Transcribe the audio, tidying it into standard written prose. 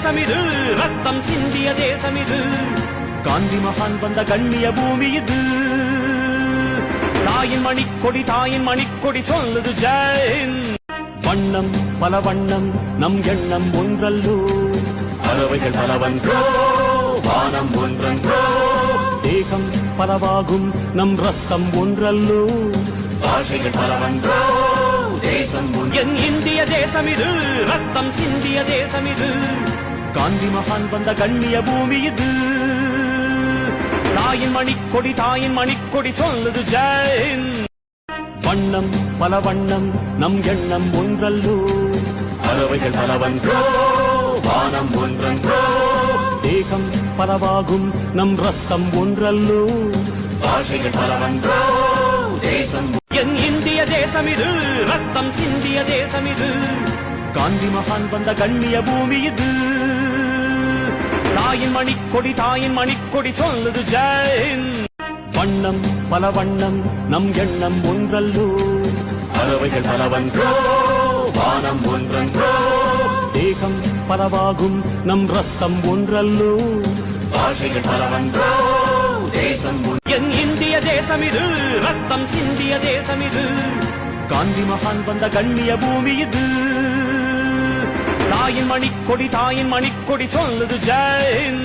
தேசம் இது, ரத்தம் சிந்திய தேசம் இது, காந்தி மகான் வந்த கண்ணிய பூமி இது. தாயின் மணிக்கொடி, தாயின் மணிக்கொடி சொல்லுது ஜெயின். வண்ணம் பல வண்ணம், நம் எண்ணம் ஒன்றல்லோ, பறவைகள் பலவன்றோ, வானம் ஒன்றன்றோ, தேகம் பலவாகும், நம் ரத்தம் ஒன்றல்லோ, பாஷைகள் பலவன்றோ, தேசம் என் இந்திய தேசம் இது, ரத்தம் சிந்திய தேசம் இது, காந்தி மகான் வந்த கண்ணிய பூமி இது. தாயின் மணிக்கொடி, தாயின் மணிக்கொடி சொல்லுது ஜெயின். வண்ணம் பல வண்ணம், நம் எண்ணம் ஒன்றல்லோ, பறவைகள் பலவன்றோ, வானம் ஒன்றன்றோ, தேகம் பலவாகும், நம் ரத்தம் ஒன்றல்லோ, பாஷைகள் பலவன்றோ, தேசம் என் இந்திய தேசம் இது, ரத்தம் சிந்திய தேசம் இது, காந்தி மகான் வந்த கண்ணிய பூமி இது. தாயின் மணிக்கொடி, தாயின் மணிக்கொடி சொல்லுது ஜெயின். வண்ணம் பல வண்ணம், நம் எண்ணம் ஒன்றல்லோ, பறவைகள் பலவன்றோ, வானம் ஒன்றன்றோ, தேகம் பலவாகும், நம் ரத்தம் ஒன்றல்லோ, பாஷைகள் பலவன்றோ, தேசம் என் இந்திய தேசம் இது, ரத்தம் சிந்திய தேசம் இது, காந்தி மகான் வந்த கண்ணிய பூமி இது. தாயின் மணிக்கொடி, தாயின் மணிக்கொடி சொல்லுது ஜெயின்.